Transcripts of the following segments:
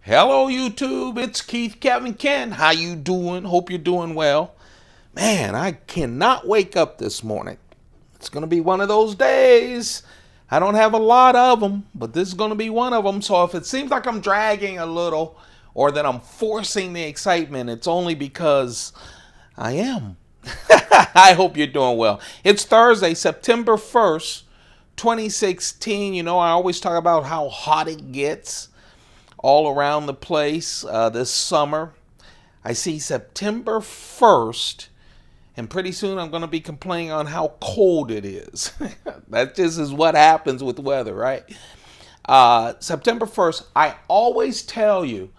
Hello YouTube, it's Keith Kevin Ken. How you doing? Hope you're doing well. Man, I cannot wake up this morning. It's going to be one of those days. I don't have a lot of them, but this is going to be one of them. So if it seems like I'm dragging a little or that I'm forcing the excitement, it's only because I am. I hope you're doing well. It's Thursday, September 1st, 2016. You know, I always talk about how hot it gets all around the place this summer. I see September 1st, and pretty soon I'm going to be complaining on how cold it is. That just is what happens with weather, right? September 1st, I always tell you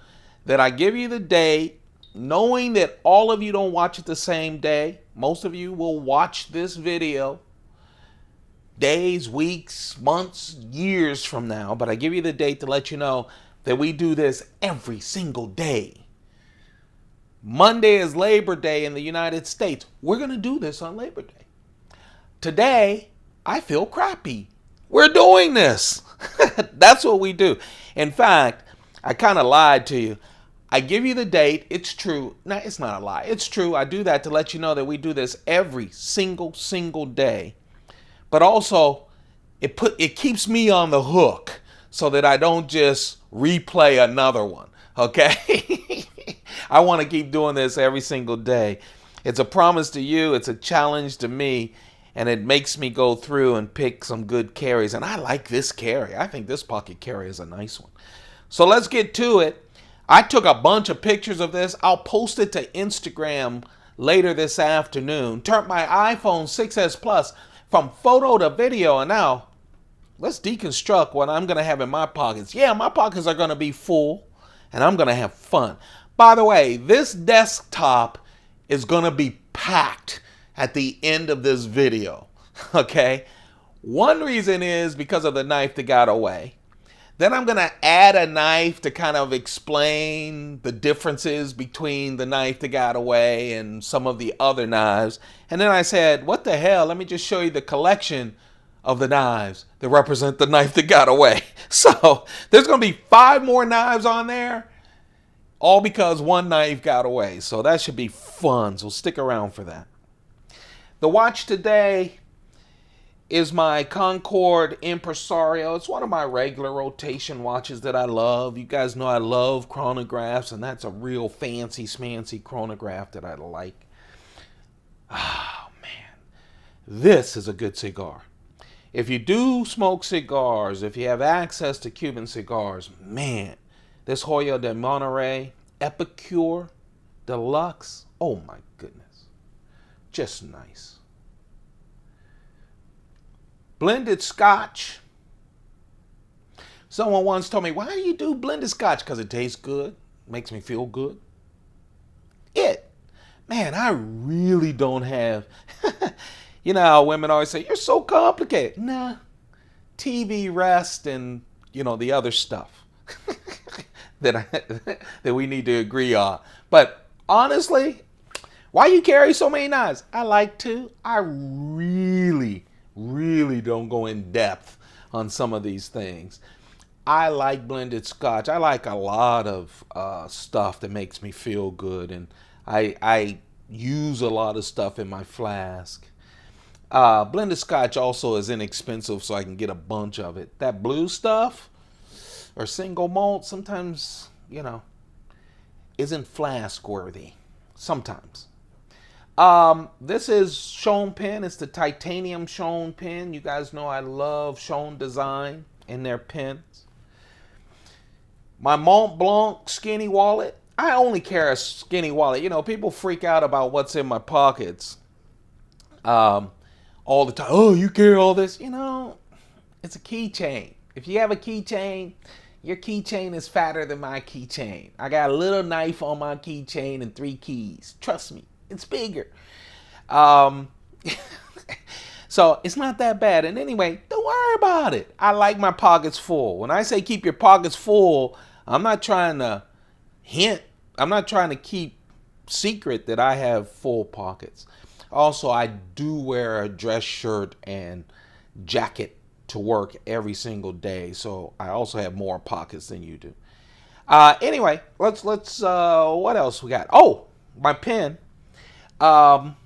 that I give you the date, knowing that all of you don't watch it the same day. Most of you will watch this video days, weeks, months, years from now, but I give you the date to let you know that we do this every single day. Monday is Labor Day in the United States. We're going to do this on Labor Day. Today, I feel crappy. We're doing this. That's what we do. In fact, I kind of lied to you. I give you the date. It's true. No, it's not a lie. It's true. I do that to let you know that we do this every single day. But also, it keeps me on the hook so that I don't just replay another one. Okay? I want to keep doing this every single day. It's a promise to you, it's a challenge to me, and it makes me go through and pick some good carries. And I like this carry. I think this pocket carry is a nice one. So let's get to it. I took a bunch of pictures of this. I'll post it to Instagram later this afternoon. Turned my iPhone 6S Plus from photo to video, and now let's deconstruct what I'm going to have in my pockets. Yeah, my pockets are going to be full, and I'm going to have fun. By the way, this desktop is going to be packed at the end of this video, okay? One reason is because of the knife that got away. Then I'm going to add a knife to kind of explain the differences between the knife that got away and some of the other knives. And then I said, what the hell? Let me just show you the collection of the knives that represent the knife that got away. So there's going to be 5 more knives on there, all because one knife got away. So that should be fun. So stick around for that. The watch today is my Concord Impresario. It's one of my regular rotation watches that I love. You guys know I love chronographs, and that's a real fancy smancy chronograph that I like. Oh, man. This is a good cigar. If you do smoke cigars, if you have access to Cuban cigars, man, this Hoyo de Monterrey Epicure Deluxe, oh my goodness, just nice. Blended Scotch. Someone once told me, why do you do blended Scotch? Because it tastes good, makes me feel good. Man, I really don't have, you know how women always say, you're so complicated. Nah, TV, rest, and, you know, the other stuff that we need to agree on. But honestly, why you carry so many knives? I like to. I really don't go in depth on some of these things. I like blended Scotch. I like a lot of stuff that makes me feel good, and I use a lot of stuff in my flask. Blended Scotch also is inexpensive, so I can get a bunch of it. That blue stuff or single malt sometimes, you know, isn't flask worthy. Sometimes. This is Schoen pen. It's the titanium Schoen pen. You guys know I love Schoen design in their pens. My Mont Blanc skinny wallet. I only carry a skinny wallet. You know, people freak out about what's in my pockets all the time. Oh, you carry all this? You know, it's a keychain. If you have a keychain, your keychain is fatter than my keychain. I got a little knife on my keychain and 3 keys. Trust me, it's bigger. So it's not that bad. And anyway, don't worry about it. I like my pockets full. When I say keep your pockets full, I'm not trying to hint. I'm not trying to keep secret that I have full pockets. Also, I do wear a dress shirt and jacket to work every single day. So I also have more pockets than you do. Anyway, let's what else we got? Oh, my pen. Um,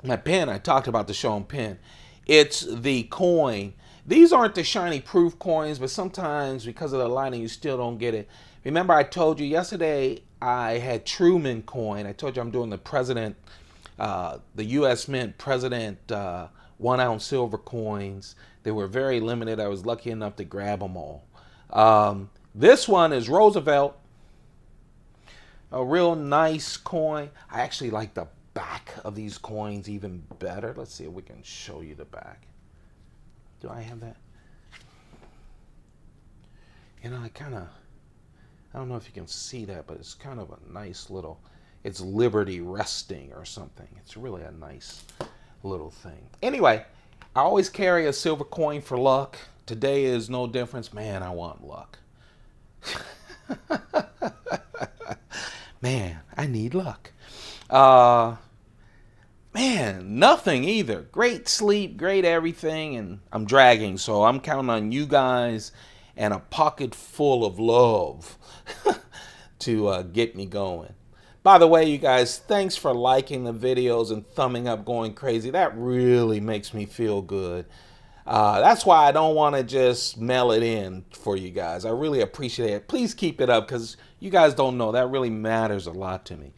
my pen. I talked about the show on pen. It's the coin. These aren't the shiny proof coins, but sometimes because of the lighting, you still don't get it. Remember, I told you yesterday I had Truman coin. I told you I'm doing the president, the U.S. Mint president 1-ounce silver coins. They were very limited. I was lucky enough to grab them all. This one is Roosevelt, a real nice coin. I actually like the back of these coins even better. Let's see if we can show you the back. Do I have that? You know, I don't know if you can see that, but it's kind of a nice little, it's Liberty resting or something. It's really a nice little thing. Anyway, I always carry a silver coin for luck. Today is no difference. Man, I want luck. Man, I need luck. Man, nothing either. Great sleep, great everything, and I'm dragging, so I'm counting on you guys and a pocket full of love to get me going. By the way, you guys, thanks for liking the videos and thumbing up, going crazy. That really makes me feel good. That's why I don't want to just mail it in for you guys. I really appreciate it. Please keep it up because you guys don't know. That really matters a lot to me.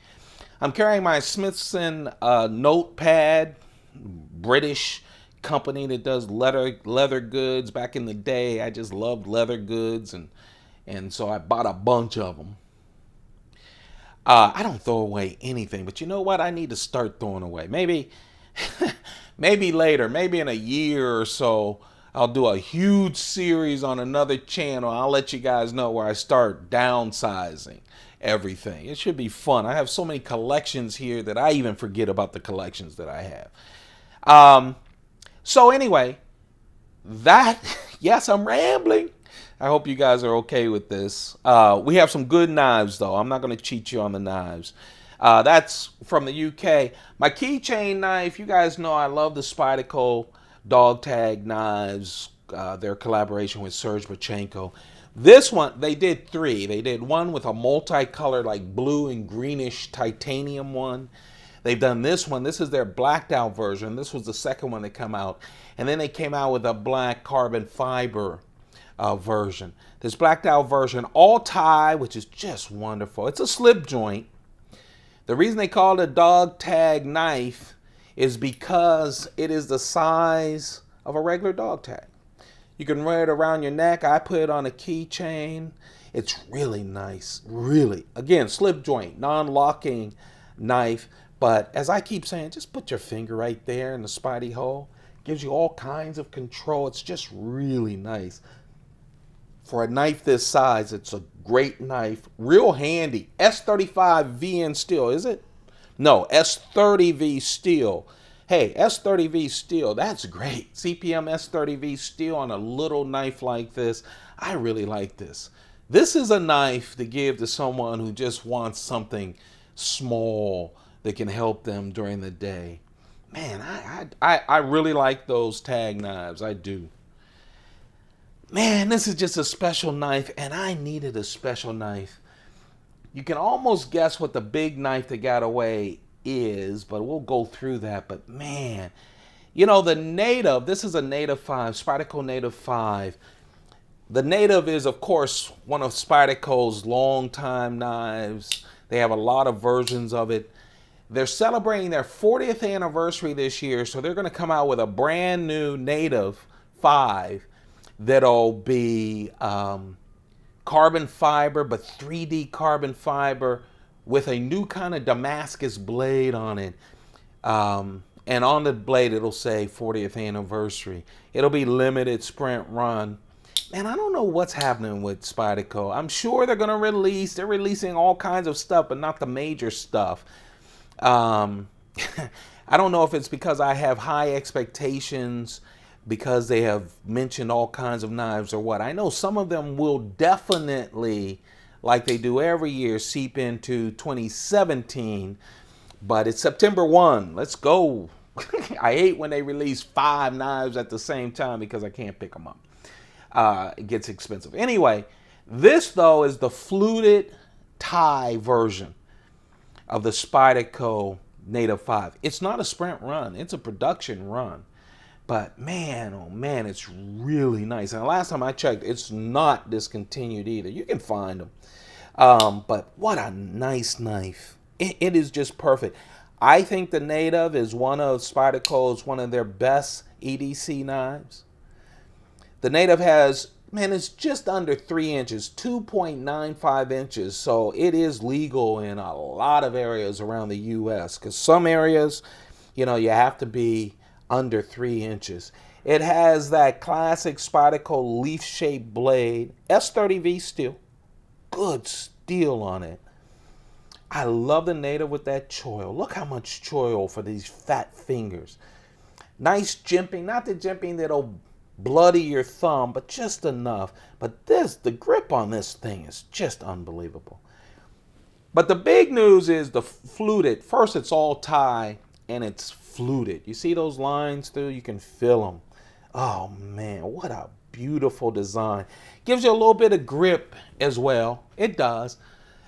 I'm carrying my Smithson notepad, British company that does leather goods. Back in the day, I just loved leather goods, and so I bought a bunch of them. I don't throw away anything, but you know what? I need to start throwing away. Maybe, maybe later, maybe in a year or so, I'll do a huge series on another channel. I'll let you guys know where I start downsizing everything. It should be fun. I have so many collections here that I even forget about the collections that I have. So anyway, yes, I'm rambling. I hope you guys are okay with this. We have some good knives, though. I'm not going to cheat you on the knives. That's from the UK. My keychain knife, you guys know I love the Spyderco Dog Tag Knives, their collaboration with Serge Bachenko. This one, they did three. They did one with a multicolored, like blue and greenish titanium one. They've done this one. This is their blacked out version. This was the second one that came out. And then they came out with a black carbon fiber version. This blacked out version, all tie, which is just wonderful. It's a slip joint. The reason they call it a dog tag knife is because it is the size of a regular dog tag. You can wear it around your neck. I put it on a keychain. It's really nice. Really. Again, slip joint, non-locking knife. But as I keep saying, just put your finger right there in the Spidey hole. Gives you all kinds of control. It's just really nice. For a knife this size, it's a great knife. Real handy. S35 VN steel, is it? No, S30V steel. Hey, S30V steel, that's great. CPM S30V steel on a little knife like this. I really like this. This is a knife to give to someone who just wants something small that can help them during the day. Man, I really like those tag knives. I do. Man, this is just a special knife, and I needed a special knife. You can almost guess what the big knife that got away is, but we'll go through that. But man, you know, the Native, this is a Native 5, Spyderco Native 5. The Native is, of course, one of Spyderco's longtime knives. They have a lot of versions of it. They're celebrating their 40th anniversary this year, so they're going to come out with a brand new Native 5 that'll be carbon fiber, but 3D carbon fiber with a new kind of Damascus blade on it. And on the blade, it'll say 40th anniversary. It'll be limited sprint run. Man, I don't know what's happening with Spyderco. I'm sure they're going to release. They're releasing all kinds of stuff, but not the major stuff. I don't know if it's because I have high expectations because they have mentioned all kinds of knives or what. I know some of them will definitely, like they do every year, seep into 2017. But it's September 1. Let's go. I hate when they release 5 knives at the same time because I can't pick them up. It gets expensive. Anyway, This, though, is the fluted tie version of the Spyderco Native 5. It's not a sprint run. It's a production run. But man, oh man, it's really nice. And the last time I checked, it's not discontinued either. You can find them. But what a nice knife. It is just perfect. I think the Native is one of Spyderco's, one of their best EDC knives. The Native has, man, it's just under 3 inches, 2.95 inches. So it is legal in a lot of areas around the U.S. Because some areas, you know, you have to be under 3 inches. It has that classic Spyderco leaf-shaped blade, S30V steel, good steel on it. I love the Native with that choil. Look how much choil for these fat fingers. Nice jimping, not the jimping that'll bloody your thumb, but just enough. But the grip on this thing is just unbelievable. But the big news is the fluted. First, it's all tie and it's fluted. You see those lines through? You can feel them. Oh man, what a beautiful design. Gives you a little bit of grip as well. It does.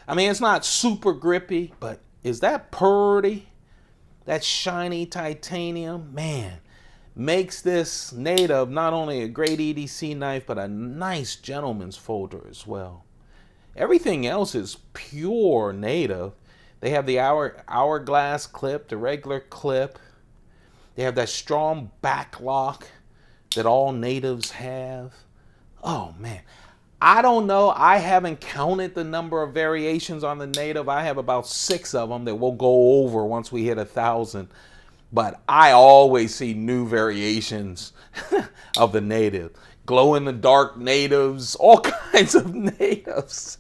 I mean, it's not super grippy, but is that pretty? That shiny titanium, man, makes this Native not only a great EDC knife, but a nice gentleman's folder as well. Everything else is pure Native. They have the hourglass clip, the regular clip. They have that strong back lock that all Natives have. Oh man, I don't know. I haven't counted the number of variations on the Native. I have about 6 of them that we'll go over once we hit 1,000. But I always see new variations of the Native. Glow-in-the-dark Natives, all kinds of Natives.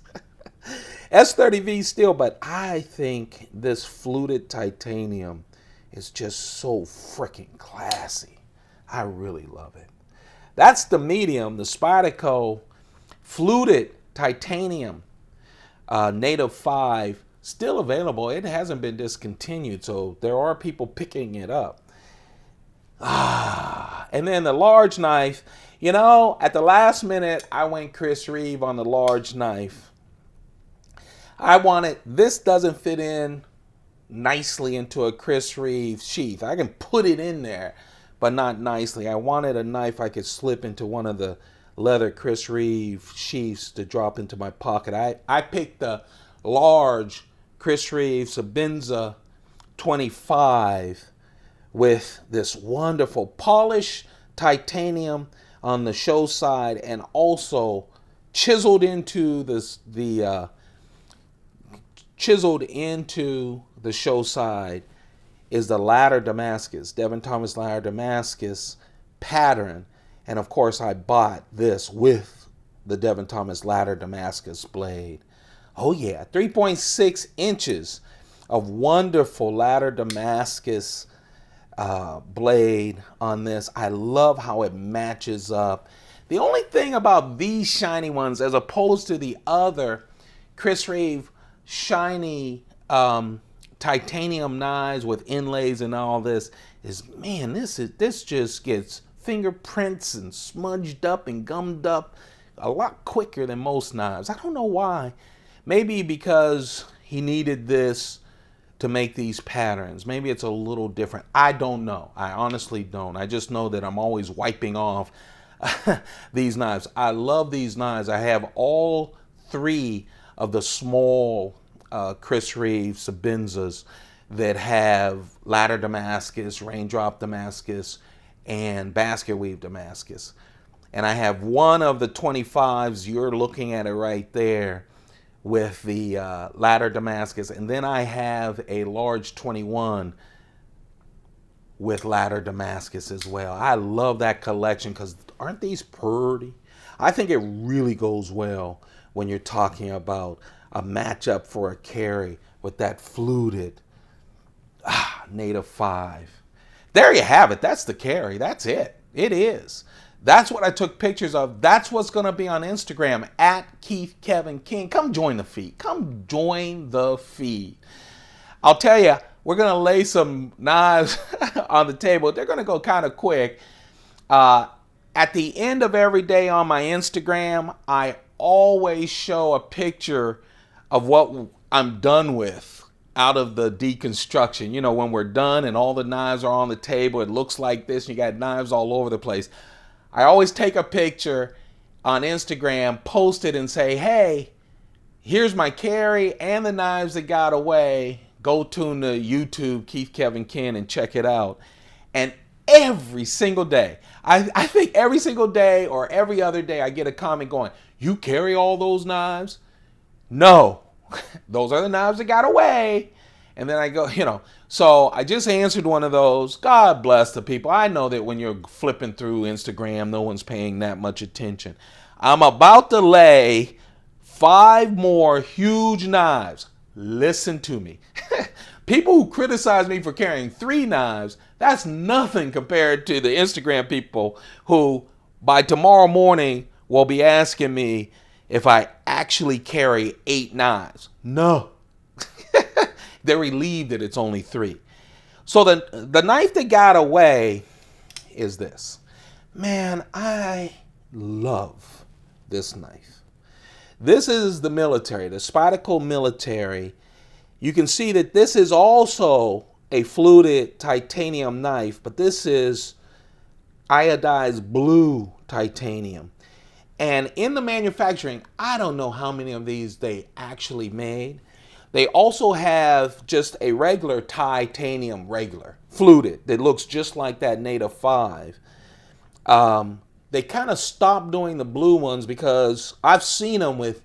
S30V steel, but I think this fluted titanium is just so freaking classy. I really love it. That's the medium, the Spyderco fluted titanium Native 5, still available. It hasn't been discontinued, so there are people picking it up. And then the large knife, you know, at the last minute, I went Chris Reeve on the large knife. I wanted, this doesn't fit in nicely into a Chris Reeve sheath. I can put it in there, but not nicely. I wanted a knife I could slip into one of the leather Chris Reeve sheaths to drop into my pocket. I picked the large Chris Reeve Sebenza 25 with this wonderful polished titanium on the show side, and also chiseled into the show side is the ladder Damascus, Devin Thomas ladder Damascus pattern. And of course I bought this with the Devin Thomas ladder Damascus blade. Oh yeah, 3.6 inches of wonderful ladder Damascus blade on this. I love how it matches up. The only thing about these shiny ones, as opposed to the other Chris Reeve shiny titanium knives with inlays and all this, is, man, this just gets fingerprints and smudged up and gummed up a lot quicker than most knives. I don't know why. Maybe because he needed this to make these patterns. Maybe it's a little different. I don't know. I honestly don't. I just know that I'm always wiping off these knives. I love these knives. I have all 3 of the small Chris Reeve Sebenzas that have ladder Damascus, raindrop Damascus, and basket weave Damascus. And I have one of the 25s, you're looking at it right there, with the ladder Damascus. And then I have a large 21 with ladder Damascus as well. I love that collection because aren't these pretty? I think it really goes well when you're talking about a matchup for a carry with that fluted Native 5. There you have it. That's the carry. That's it. It is. That's what I took pictures of. That's what's going to be on Instagram, at Keith Kevin King. Come join the feed. Come join the feed. I'll tell you, we're going to lay some knives on the table. They're going to go kind of quick. At the end of every day on my Instagram, I always show a picture of what I'm done with out of the deconstruction. You know, when we're done and all the knives are on the table, it looks like this. You got knives all over the place. I always take a picture on Instagram, post it, and say, hey, here's my carry and the knives that got away. Go tune to YouTube, Keith Kevin Ken, and check it out. And every single day, I think every single day or every other day, I get a comment going, you carry all those knives? No, those are the knives that got away. And then I go, so I just answered one of those. God bless the people. I know that when you're flipping through Instagram, no one's paying that much attention. I'm about to lay 5 more huge knives. Listen to me. People who criticize me for carrying 3 knives, that's nothing compared to the Instagram people who by tomorrow morning will be asking me if I actually carry 8 knives. No. They're relieved that it's only 3. So the knife that got away is this. Man, I love this knife. This is the military, the Spyderco military. You can see that this is also a fluted titanium knife, but this is iodized blue titanium. And in the manufacturing, I don't know how many of these they actually made. They also have just a regular titanium, fluted, that looks just like that Native 5. They kind of stopped doing the blue ones because I've seen them with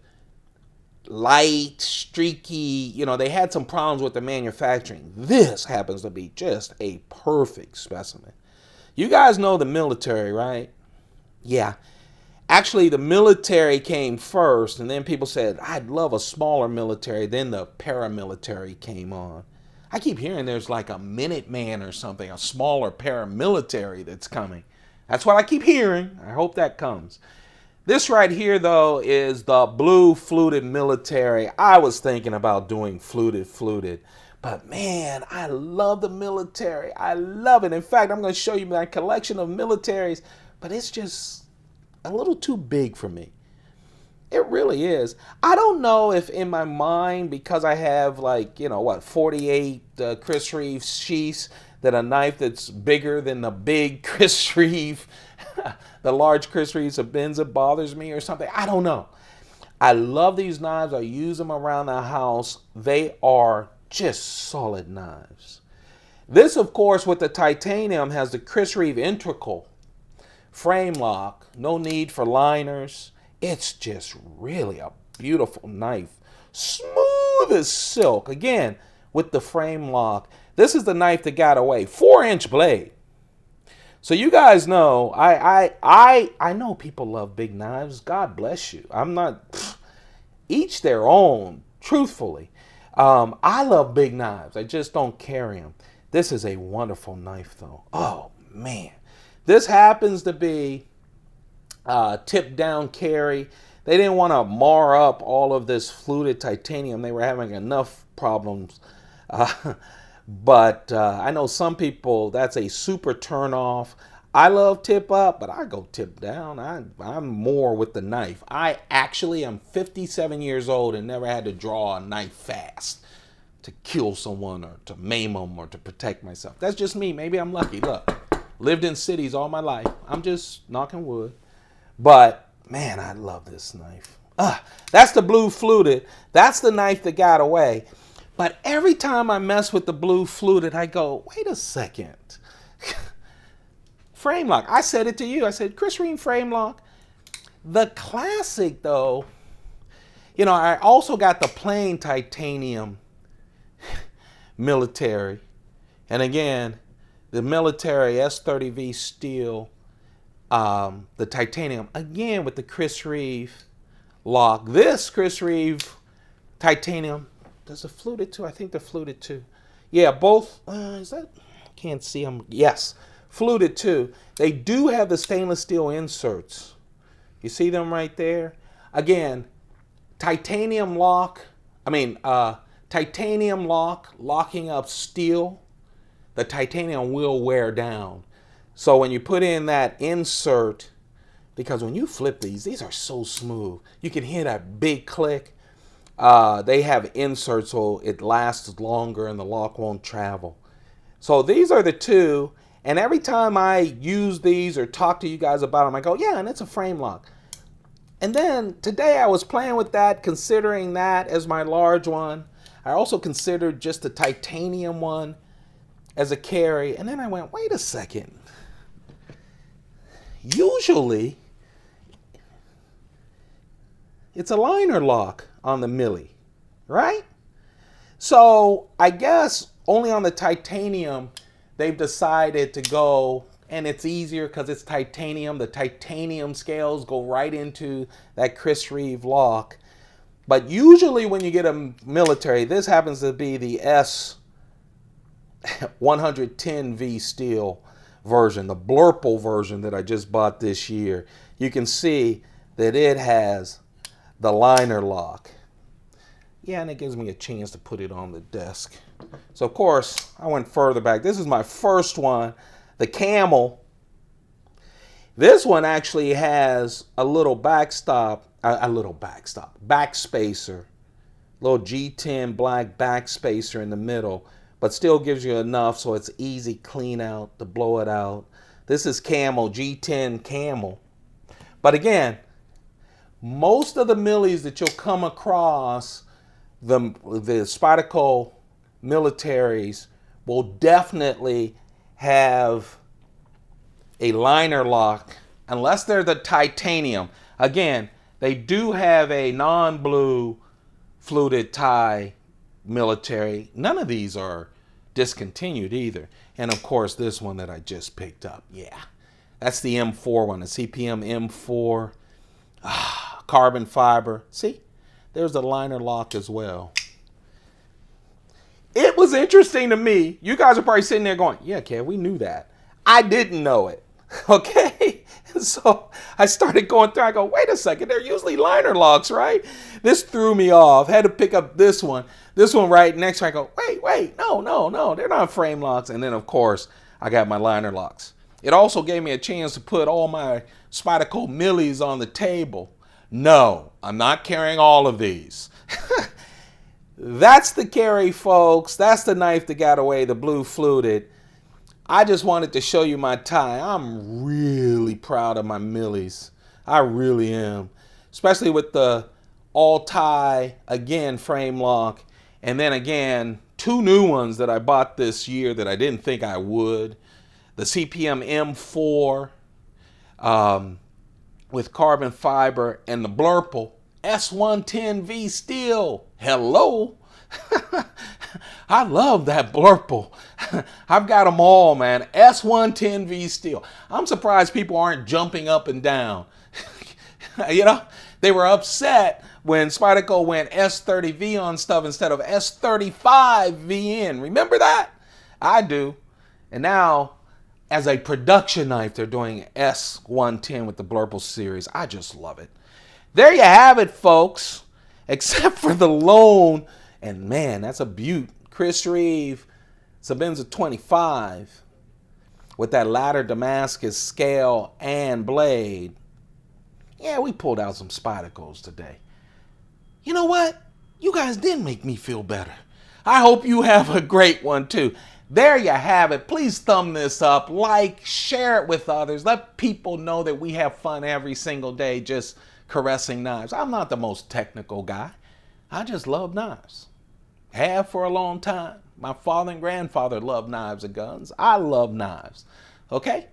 light, streaky, they had some problems with the manufacturing. This happens to be just a perfect specimen. You guys know the military, right? Yeah. Actually, the military came first, and then people said, I'd love a smaller military. Then the paramilitary came on. I keep hearing there's like a Minuteman or something, a smaller paramilitary that's coming. That's what I keep hearing. I hope that comes. This right here, though, is the blue fluted military. I was thinking about doing fluted. But man, I love the military. I love it. In fact, I'm going to show you my collection of militaries, but it's just a little too big for me. It really is. I don't know if in my mind, because I have 48 Chris Reeve sheaths, that a knife that's bigger than the big Chris Reeve, the large Chris Reeve Sebenza bothers me or something. I don't know. I love these knives. I use them around the house. They are just solid knives. This, of course, with the titanium, has the Chris Reeve integral frame lock. No need for liners. It's just really a beautiful knife. Smooth as silk. Again, with the frame lock. This is the knife that got away. 4-inch blade. So you guys know, I know people love big knives. God bless you. I'm not, each their own, truthfully. I love big knives. I just don't carry them. This is a wonderful knife, though. Oh, man. This happens to be tip down carry. They didn't want to mar up all of this fluted titanium. They were having enough problems. But I know some people, that's a super turn off. I love tip up, but I go tip down. I'm more with the knife. I actually am 57 years old and never had to draw a knife fast to kill someone or to maim them or to protect myself. That's just me. Maybe I'm lucky. Look, lived in cities all my life. I'm just knocking wood. But man, I love this knife. That's the blue fluted. That's the knife that got away. But every time I mess with the blue fluted, I go, wait a second. Frame lock. I said it to you. I said, Chris Reeve frame lock. The classic, though, I also got the plain titanium military. And again, the military S30V steel, the titanium, again with the Chris Reeve lock. This Chris Reeve titanium. Does the fluted too? I think the fluted too. Yeah, both. Is that? Can't see them. Yes, fluted too. They do have the stainless steel inserts. You see them right there? Again, titanium lock. Titanium lock, locking up steel. The titanium will wear down. So when you put in that insert because when you flip these are so smooth. You can hear that big click. They have inserts so it lasts longer and the lock won't travel. So these are the two. And every time I use these or talk to you guys about them, I go, yeah, and it's a frame lock. And then today I was playing with that, considering that as my large one. I also considered just the titanium one as a carry. And then I went, wait a second. Usually, it's a liner lock on the Millie, right? So I guess only on the titanium, they've decided to go, and it's easier because it's titanium. The titanium scales go right into that Chris Reeve lock. But usually when you get a military, this happens to be the S110V steel version, the Blurple version that I just bought this year. You can see that it has the liner lock. Yeah, and it gives me a chance to put it on the desk. So, of course, I went further back. This is my first one, the Camel. This one actually has a little backspacer, little G10 black backspacer in the middle, but still gives you enough so it's easy clean out to blow it out. This is Camel, G10 Camel. But again, most of the Millies that you'll come across, the Spyderco militaries will definitely have a liner lock unless they're the titanium. Again, they do have a non-blue fluted tie military. None of these are discontinued either. And of course, this one that I just picked up. Yeah, that's the M4 one, the CPM M4. Carbon fiber. See, there's the liner lock as well. It was interesting to me. You guys are probably sitting there going, yeah, Kev, we knew that. I didn't know it. Okay? So I started going through. I go, wait a second. They're usually liner locks, right? This threw me off. Had to pick up this one. This one right next to it. I go, wait. No. They're not frame locks. And then, of course, I got my liner locks. It also gave me a chance to put all my Spyderco Millies on the table. No, I'm not carrying all of these. That's the carry, folks. That's the knife that got away, the blue fluted. I just wanted to show you my tie. I'm really proud of my Millies. I really am. Especially with the all tie, again, frame lock. And then again, two new ones that I bought this year that I didn't think I would. The CPM M4 with carbon fiber and the Blurple S110V steel. Hello. I love that Blurple. I've got them all, man. S110V steel. I'm surprised people aren't jumping up and down. You know, they were upset when Spyderco went S30V on stuff instead of S35VN. Remember that? I do. And now, as a production knife, they're doing S110 with the Blurple series. I just love it. There you have it, folks. Except for the lone, and man, that's a beaut. Chris Reeve Sebenza 25 with that ladder Damascus scale and blade. Yeah, we pulled out some Spydercos today. You know what? You guys did make me feel better. I hope you have a great one too. There you have it. Please thumb this up, like, share it with others. Let people know that we have fun every single day just caressing knives. I'm not the most technical guy. I just love knives. Have for a long time. My father and grandfather loved knives and guns. I love knives. Okay?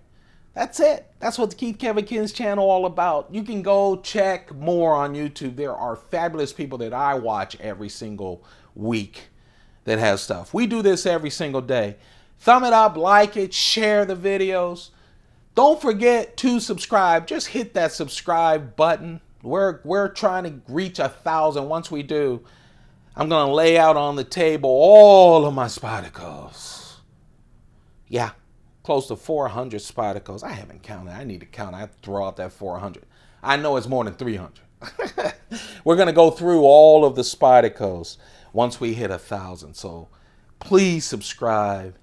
That's it. That's what the Keith Kevin Kins channel all about. You can go check more on YouTube. There are fabulous people that I watch every single week that has stuff. We do this every single day. Thumb it up, like it, share the videos. Don't forget to subscribe. Just hit that subscribe button. We're trying to reach 1,000. Once we do, I'm going to lay out on the table all of my Spydercos. Yeah, close to 400 Spydercos. I haven't counted. I need to count. I have to throw out that 400. I know it's more than 300. We're going to go through all of the Spydercos once we hit 1,000. So please subscribe.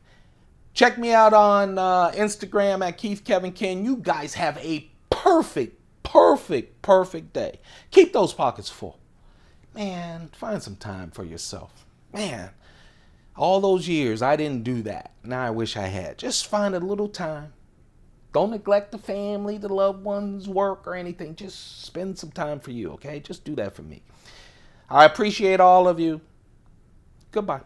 Check me out on Instagram at Keith Kevin King. You guys have a perfect perfect day. Keep those pockets full. Man, find some time for yourself. Man, all those years I didn't do that. Now I wish I had. Just find a little time. Don't neglect the family, the loved ones, work, or anything. Just spend some time for you, okay? Just do that for me. I appreciate all of you. Goodbye.